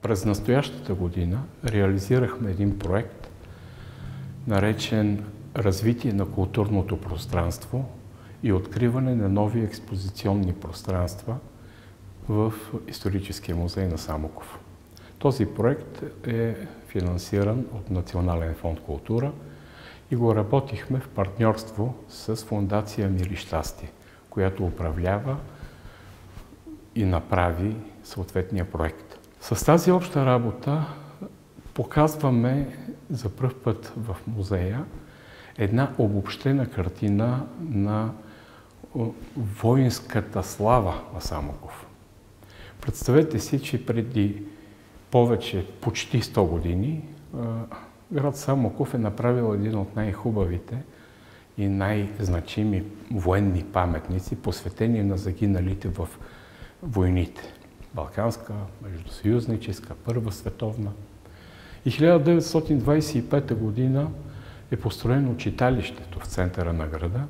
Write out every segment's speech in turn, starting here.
През настоящата година реализирахме един проект, наречен "Развитие на културното пространство и откриване на нови експозиционни пространства" в Историческия музей на Самоков. Този проект е финансиран от Национален фонд "Култура" и го работихме в партньорство с Фондация "Мир и щастие", която управлява и направи съответния проект. С тази обща работа показваме за пръв път в музея една обобщена картина на воинската слава на Самоков. Представете си, че преди почти 100 години, град Самоков е направил един от най-хубавите и най-значими военни паметници, посветени на загиналите в войните. Балканска, междусъюзническа, Първа световна. И 1925 година е построено читалището в центъра на града,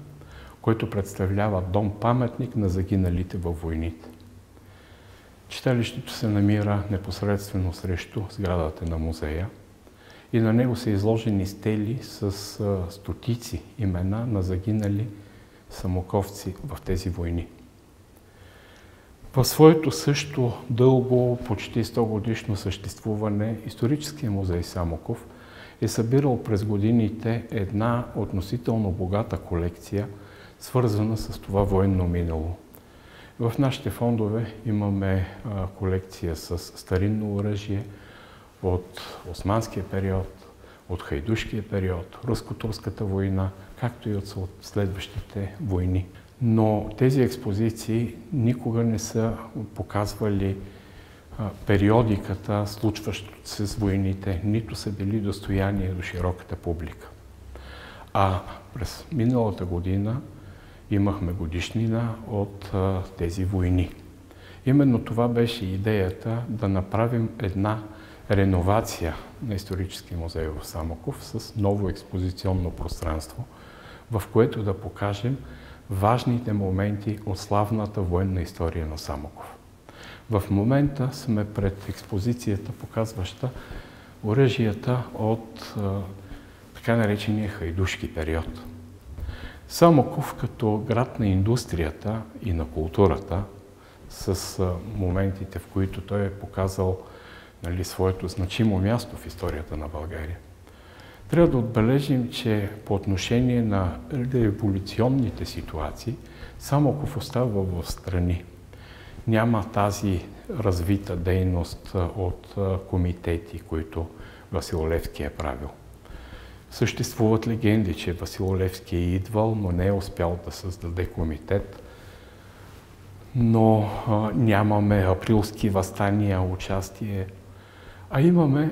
който представлява дом-паметник на загиналите във войните. Читалището се намира непосредствено срещу сградата на музея и на него са изложени стели с стотици имена на загинали самоковци в тези войни. В своето също дълго, почти 100 годишно съществуване, Историческия музей Самоков е събирал през годините една относително богата колекция, свързана с това военно минало. В нашите фондове имаме колекция с старинно оръжие от османския период, от хайдушкия период, руско-турската война, както и от следващите войни. Но тези експозиции никога не са показвали периодиката, случващото се с войните, нито са били достояние до широката публика. А през миналата година имахме годишнина от тези войни. Именно това беше идеята да направим една реновация на Историческия музей в Самоков с ново експозиционно пространство, в което да покажем важните моменти от славната военна история на Самоков. В момента сме пред експозицията, показваща оръжията от така наречения хайдушки период. Самоков като град на индустрията и на културата, с моментите, в които той е показал своето значимо място в историята на България. Трябва да отбележим, че по отношение на революционните ситуации, Самоков остава в страни. Няма тази развита дейност от комитети, които Васил Левски е правил. Съществуват легенди, че Васил Левски е идвал, но не е успял да създаде комитет. Но нямаме априлски въстания, участие. А имаме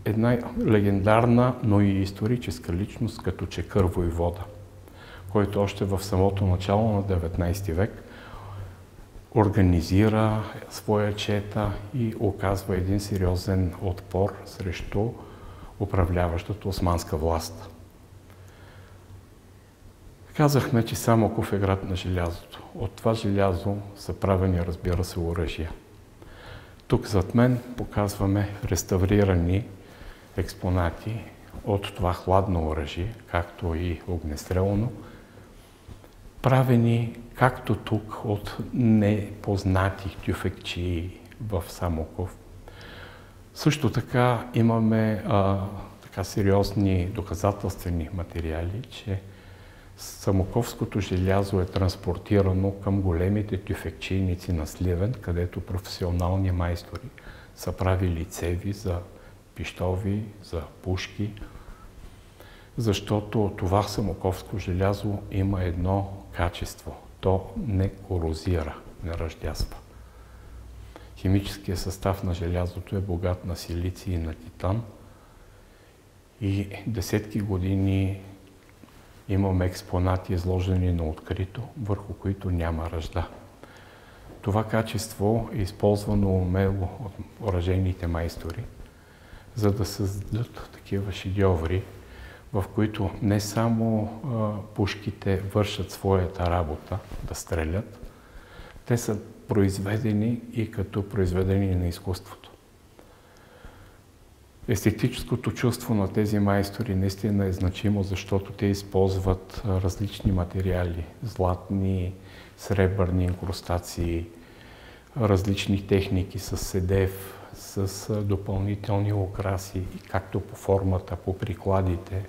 една легендарна, но и историческа личност, като Чекър войвода, който още в самото начало на 19 век организира своя чета и оказва един сериозен отпор срещу управляващата османска власт. Казахме, че Самоков е град на желязото. От това желязо са правени, разбира се, оръжия. Тук зад мен показваме реставрирани експонати от това хладно оръжие, както и огнестрелно, правени както тук от непознати тюфекчии в Самоков. Също така имаме сериозни доказателствени материали, че самоковското желязо е транспортирано към големите тюфекчийници на Сливен, където професионални майстори са правили цеви за пищови, за пушки, защото това самоковско желязо има едно качество. То не корозира, не ръждясва. Химическият състав на желязото е богат на силиций и на титан и десетки години имаме експонати, изложени на открито, върху които няма ръжда. Това качество е използвано умело от оръжейните майстори, за да създадат такива шедьоври, в които не само пушките вършат своята работа да стрелят, те са произведени и като произведени на изкуството. Естетическото чувство на тези майстори наистина е значимо, защото те използват различни материали, златни, сребърни инкрустации, различни техники с седев, с допълнителни украси, както по формата, по прикладите,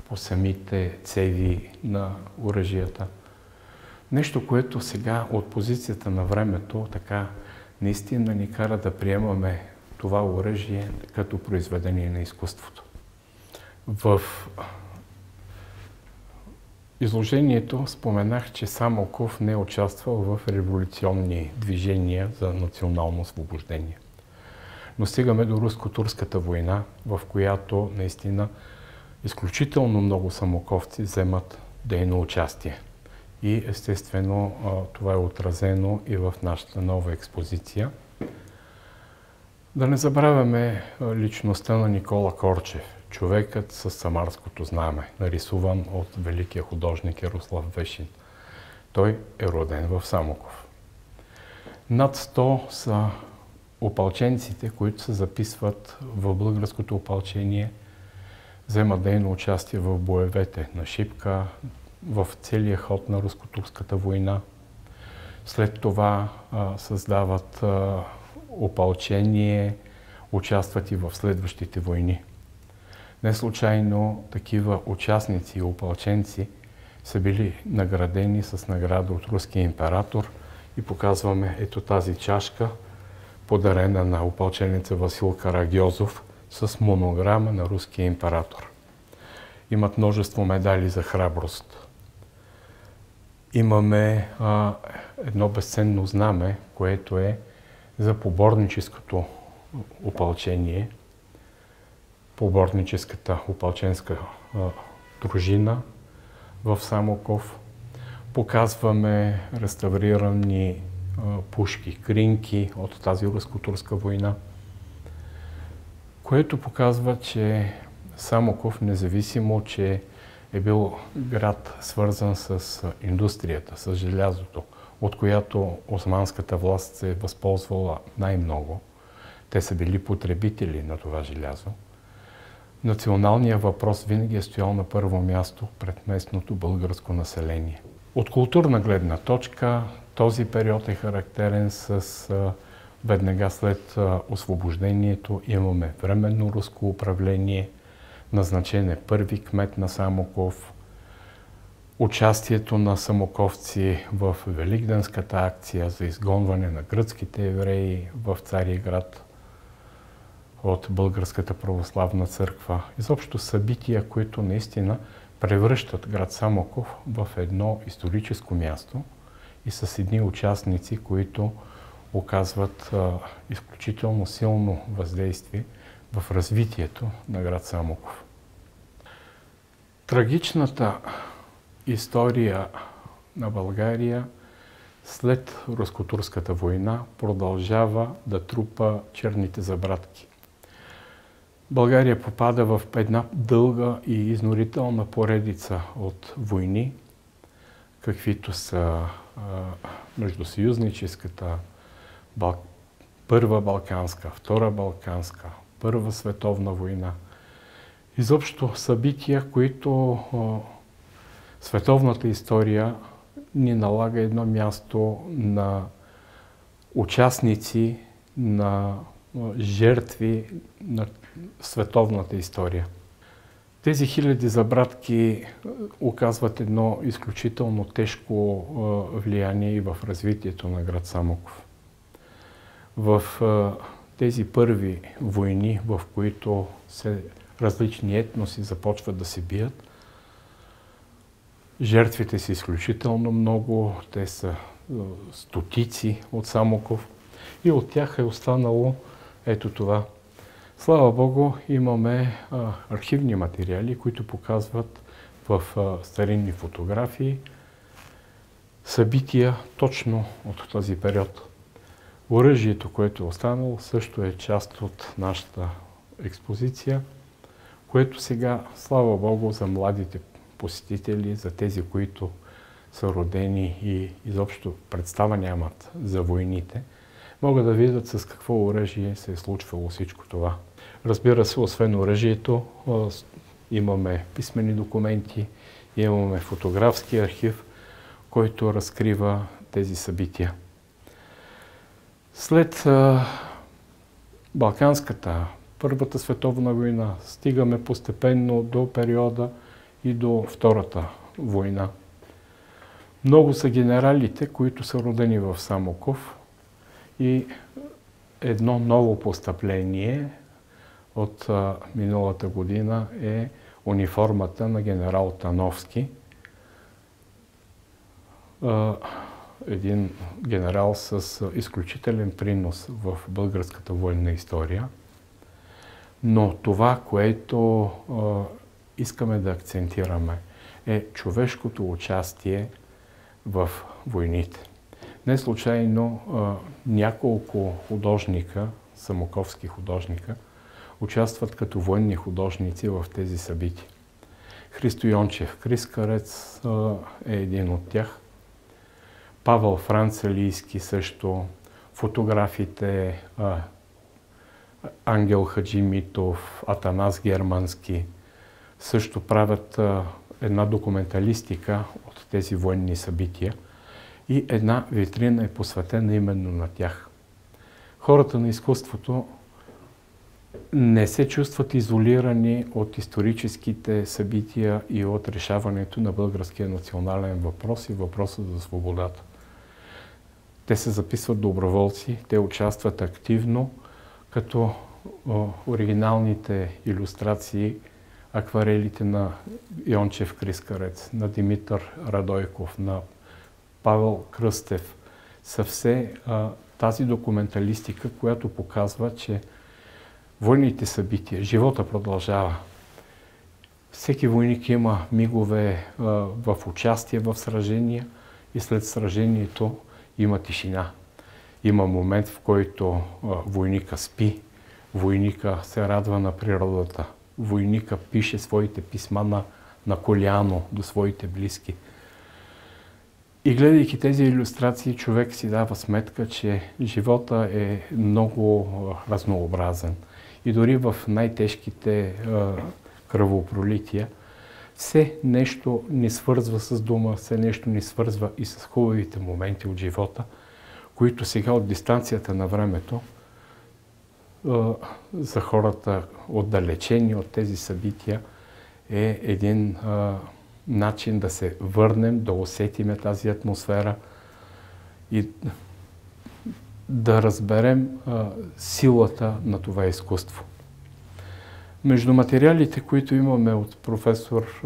по самите цеви на оръжията. Нещо, което сега от позицията на времето така наистина ни кара да приемаме това оръжие като произведение на изкуството. В изложението споменах, че Самоков не е участвал в революционни движения за национално освобождение. Но стигаме до руско-турската война, в която наистина изключително много самоковци вземат дейно участие. И естествено това е отразено и в нашата нова експозиция. Да не забравяме личността на Никола Корчев, човекът с самарското знаме, нарисуван от великия художник Ярослав Вешин. Той е роден в Самоков. Над 100 са опалченците, които се записват в българското опалчение, вземат дейно участие в боевете на Шипка, в целия ход на руско-турската война. След това създават опалчение, участват и в следващите войни. Не случайно такива участници и опалченци са били наградени с награда от руския император и показваме ето тази чашка, подарена на опалченица Васил Карагьозов с монограма на руския император. Имат множество медали за храброст. Имаме едно безценно знаме, което е за поборническото опалчение, поборническата опалченска дружина в Самоков. Показваме реставрирани пушки, кринки от тази руско-турска война, което показва, че Самоков, независимо, че е бил град свързан с индустрията, с желязото, от която османската власт се е възползвала най-много. Те са били потребители на това желязо. Националният въпрос винаги е стоял на първо място пред местното българско население. От културна гледна точка този период е характерен с веднага след освобождението имаме временно руско управление, назначен е първи кмет на Самоков, участието на самоковци в Великденската акция за изгонване на гръцките евреи в Цариград от Българската православна църква. Изобщо събития, които наистина превръщат град Самоков в едно историческо място и с едни участници, които оказват изключително силно въздействие в развитието на град Самоков. Трагичната история на България след руско-турската война продължава да трупа черните забрадки. България попада в една дълга и изнурителна поредица от войни, каквито са междусъюзническата, Първа Балканска, Втора Балканска, Първа световна война. Изобщо събития, които световната история ни налага едно място на участници, на жертви на световната история. Тези хиляди забрадки оказват едно изключително тежко влияние и в развитието на град Самоков. В тези първи войни, в които различни етноси започват да се бият, жертвите са изключително много, те са стотици от Самоков и от тях е останало ето това. Слава Богу, имаме архивни материали, които показват в старинни фотографии събития точно от този период. Оръжието, което е останало, също е част от нашата експозиция, което сега, слава Богу, за младите посетители, за тези, които са родени и изобщо представа нямат за войните, могат да видят с какво оръжие се е случвало всичко това. Разбира се, освен оръжието, имаме писмени документи, имаме фотографски архив, който разкрива тези събития. След Балканската, Първата световна война, стигаме постепенно до периода и до Втората война. Много са генералите, които са родени в Самоков, и едно ново постъпление от миналата година е униформата на генерал Тановски. Един генерал с изключителен принос в българската военна история. Но това, което искаме да акцентираме, е човешкото участие в войните. Не случайно няколко художника, самоковски художника, участват като военни художници в тези събития. Христо Йончев Крискарец е един от тях. Павел Францелийски също, фотографите Ангел Хаджимитов, Атанас Германски също правят една документалистика от тези военни събития и една витрина е посветена именно на тях. Хората на изкуството не се чувстват изолирани от историческите събития и от решаването на българския национален въпрос и въпроса за свободата. Те се записват доброволци, те участват активно, като оригиналните илюстрации, акварелите на Йончев Крискарец, на Димитър Радойков, на Павел Кръстев, са все тази документалистика, която показва, че войните събития, живота продължава. Всеки войник има мигове в участие в сражения и след сражението има тишина. Има момент, в който войника спи, войника се радва на природата, войника пише своите писма на коляно до своите близки. И гледайки тези илюстрации, човек си дава сметка, че живота е много разнообразен. И дори в най-тежките кръвопролития, все нещо ни свързва с дума, все нещо ни свързва и с хубавите моменти от живота, които сега от дистанцията на времето за хората отдалечени от тези събития е един начин да се върнем, да усетиме тази атмосфера и да разберем силата на това изкуство. Между материалите, които имаме от професор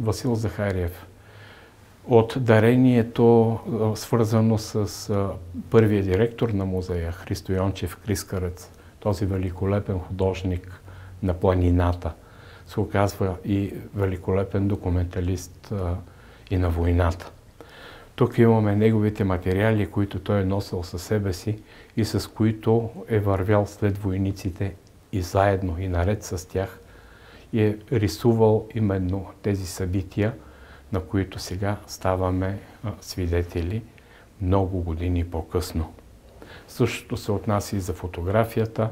Васил Захариев, от дарението, свързано с първия директор на музея, Христо Йончев Крискарец, този великолепен художник на планината, се оказва и великолепен документалист и на войната. Тук имаме неговите материали, които той е носил със себе си и с които е вървял след войниците и заедно, и наред с тях, и е рисувал именно тези събития, на които сега ставаме свидетели много години по-късно. Същото се отнася и за фотографията.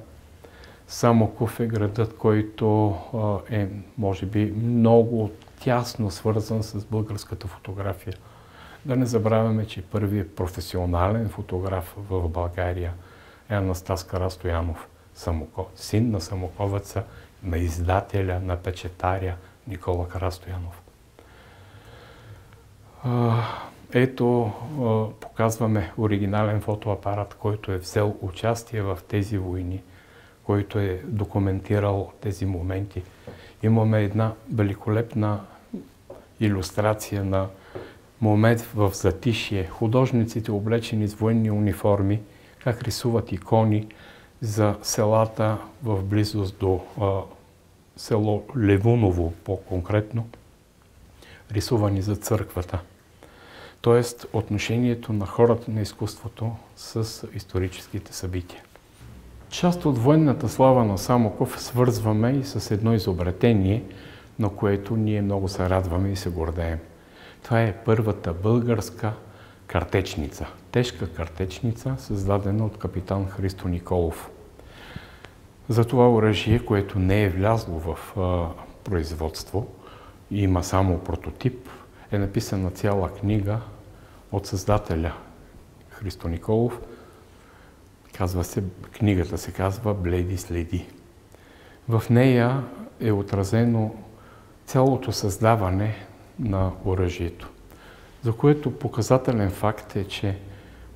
Самоков е градът, който е, може би, много тясно свързан с българската фотография. Да не забравяме, че първият професионален фотограф в България е Анастас Карастоянов, син на самоковеца, на издателя, на печатаря Никола Карастоянов. Ето, показваме оригинален фотоапарат, който е взел участие в тези войни, който е документирал тези моменти. Имаме една великолепна илюстрация на момент в затишие. Художниците, облечени с военни униформи, как рисуват икони за селата в близост до село Левуново, по-конкретно, рисувани за църквата. Тоест, отношението на хората на изкуството с историческите събития. Част от военната слава на Самоков свързваме и с едно изобретение, на което ние много се радваме и се гордеем. Това е първата българска картечница. Тежка картечница, създадена от капитан Христо Николов. За това оръжие, което не е влязло в производство, има само прототип, е написана цяла книга от създателя Христо Николов. Книгата се казва "Бледи следи". В нея е отразено цялото създаване на оръжието, за което показателен факт е, че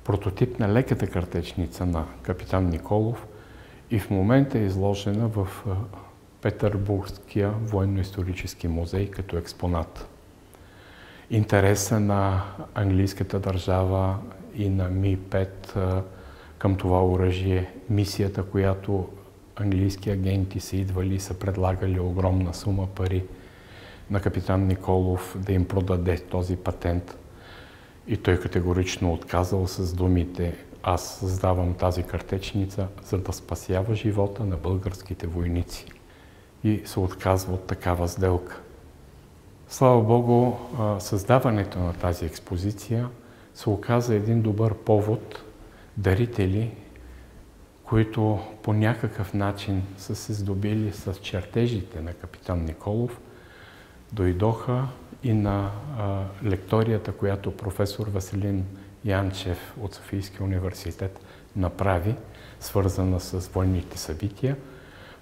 прототип на леката картечница на капитан Николов и в момента е изложена в Петербургския военно-исторически музей като експонат. Интереса на английската държава и на Ми-5 към това оръжие, мисията, която английски агенти са идвали и са предлагали огромна сума пари на капитан Николов да им продаде този патент. И той категорично отказал с думите: "Аз създавам тази картечница, за да спасява живота на българските войници." И се отказва от такава сделка. Слава Богу, създаването на тази експозиция се оказа един добър повод дарители, които по някакъв начин са се здобили с чертежите на капитан Николов, дойдоха и на лекторията, която професор Веселин Янчев от Софийския университет направи, свързана с военните събития.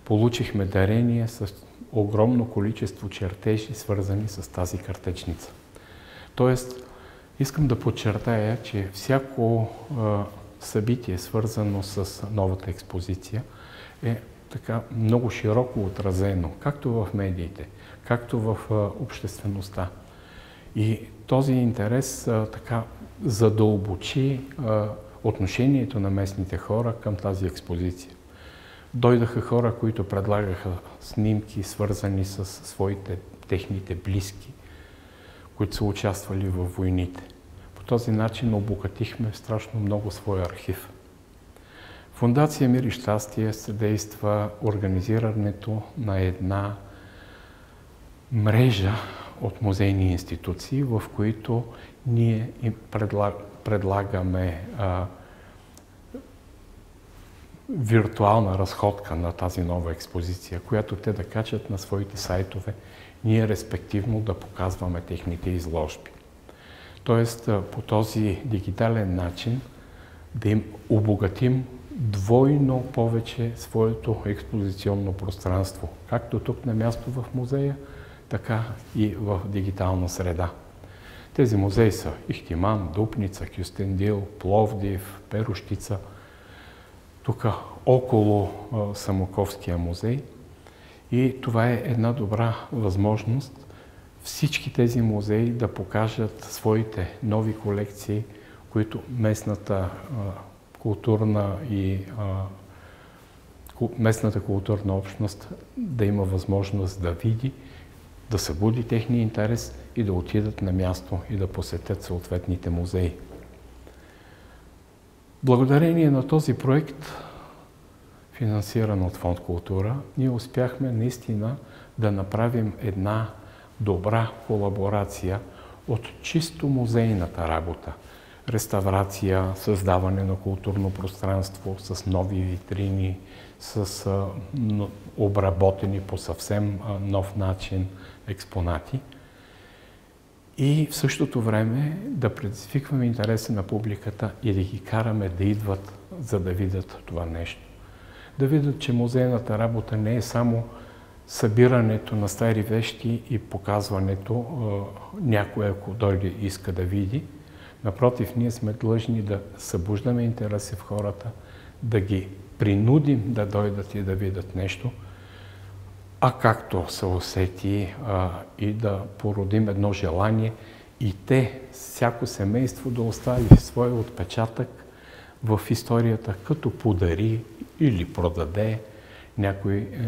Получихме дарение с огромно количество чертежи, свързани с тази картечница. Тоест, искам да подчертая, че всяко събитие, свързано с новата експозиция, е така много широко отразено, както в медиите, както в обществеността. И този интерес така задълбочи отношението на местните хора към тази експозиция. Дойдаха хора, които предлагаха снимки, свързани с техните близки, които са участвали в войните. По този начин обогатихме страшно много своя архив. Фондация "Мир и щастие" съдейства организирането на една мрежа от музейни институции, в които ние им предлагаме виртуална разходка на тази нова експозиция, която те да качат на своите сайтове, ние респективно да показваме техните изложби. Тоест, по този дигитален начин да им обогатим двойно повече своето експозиционно пространство, както тук на място в музея, така и в дигитална среда. Тези музеи са Ихтиман, Дупница, Кюстендил, Пловдив, Перущица, тук около Самоковския музей. И това е една добра възможност всички тези музеи да покажат своите нови колекции, които местната културна общност да има възможност да види, да събуди техния интерес и да отидат на място и да посетят съответните музеи. Благодарение на този проект, финансиран от Фонд "Култура", ние успяхме наистина да направим една добра колаборация от чисто музейната работа. Реставрация, създаване на културно пространство с нови витрини, с обработени по съвсем нов начин експонати. И в същото време да предизвикваме интереса на публиката и да ги караме да идват, за да видят това нещо. Да видят, че музейната работа не е само събирането на стари вещи и показването, някой ако дойде иска да види. Напротив, ние сме длъжни да събуждаме интереси в хората, да ги принудим да дойдат и да видят нещо, а както се усети и да породим едно желание и всяко семейство да остави своя отпечатък в историята, като подари или продаде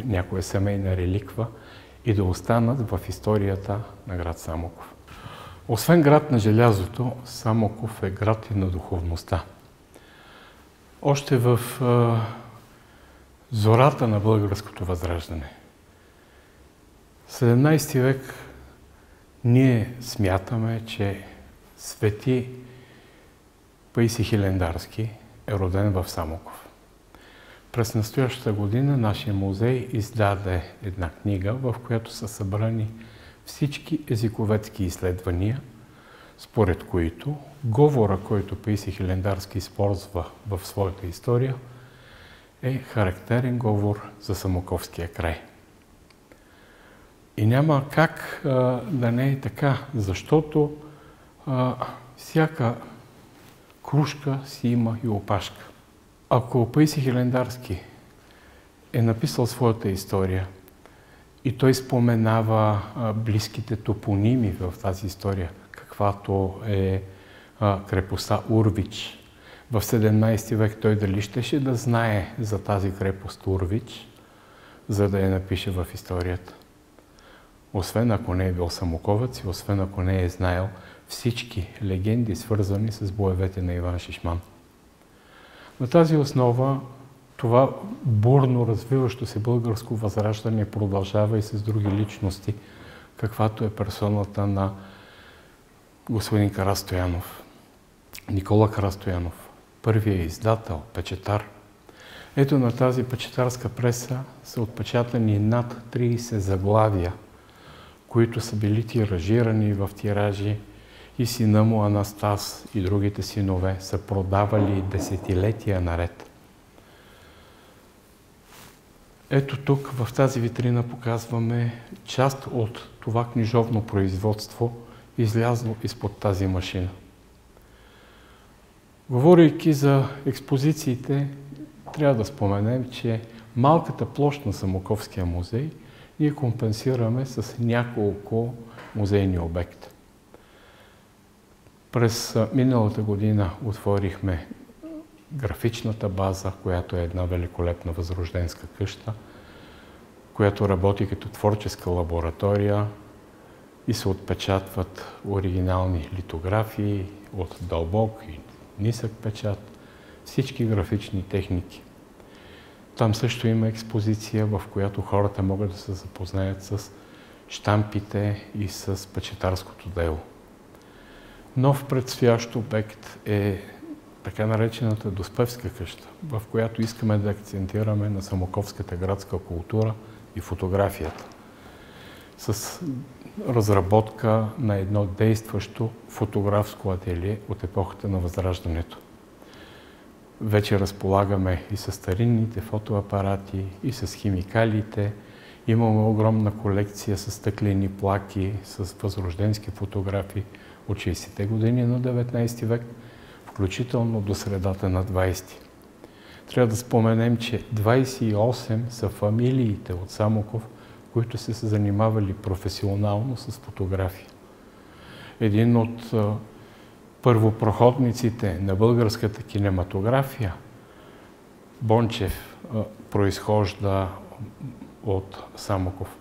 някоя семейна реликва и да останат в историята на град Самоков. Освен град на желязото, Самоков е град и на духовността. Още в зората на българското възраждане, в 17 век, ние смятаме, че свети Паисий Хилендарски е роден в Самоков. През настоящата година нашия музей издаде една книга, в която са събрани всички езиковедски изследвания, според които говора, който Паисий Хилендарски използва в своята история, е характерен говор за Самоковския край. И няма как да не е така, защото всяка крушка си има и опашка. Ако Паисий Хилендарски е написал своята история и той споменава близките топоними в тази история, каквато е крепостта Урвич, в 17 век той дали щеше да знае за тази крепост Урвич, за да я напише в историята? Освен ако не е бил самоковец и освен ако не е знаел всички легенди, свързани с боевете на Иван Шишман. На тази основа това бурно развиващо се българско възраждане продължава и с други личности, каквато е персоната на господин Карастоянов. Никола Карастоянов, първият издател, печатар. Ето на тази печатарска преса са отпечатани над 30 заглавия, които са били тиражирани в тиражи и сина му Анастас и другите синове са продавали десетилетия наред. Ето тук, в тази витрина, показваме част от това книжовно производство, излязло изпод тази машина. Говорейки за експозициите, трябва да споменем, че малката площ на Самоковския музей ние компенсираме с няколко музейни обекта. През миналата година отворихме графичната база, която е една великолепна възрожденска къща, която работи като творческа лаборатория и се отпечатват оригинални литографии от дълбок и нисък печат, всички графични техники. Там също има експозиция, в която хората могат да се запознаят с щампите и с печатарското дело. Нов предстоящ обект е така наречената Доспевска къща, в която искаме да акцентираме на самоковската градска култура и фотографията, с разработка на едно действащо фотографско ателие от епохата на Възраждането. Вече разполагаме и с старинните фотоапарати, и с химикалите. Имаме огромна колекция с стъклени плаки, с възрожденски фотографии от 60-те години на 19 век, включително до средата на 20-ти. Трябва да споменем, че 28 са фамилиите от Самоков, които са се занимавали професионално с фотография. Един от първопроходниците на българската кинематография, Бончев, произхожда от Самоков.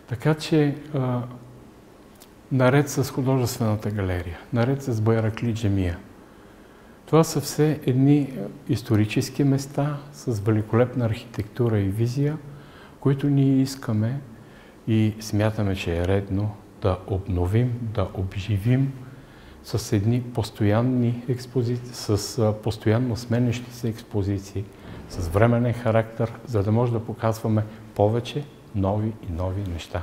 Така че, наред с художествената галерия, наред с Байракли джамия, това са все едни исторически места с великолепна архитектура и визия, които ние искаме и смятаме, че е редно да обновим, да обживим с едни постоянни експозиции, с постоянно сменящи се експозиции, с временен характер, за да може да показваме повече нови и нови неща.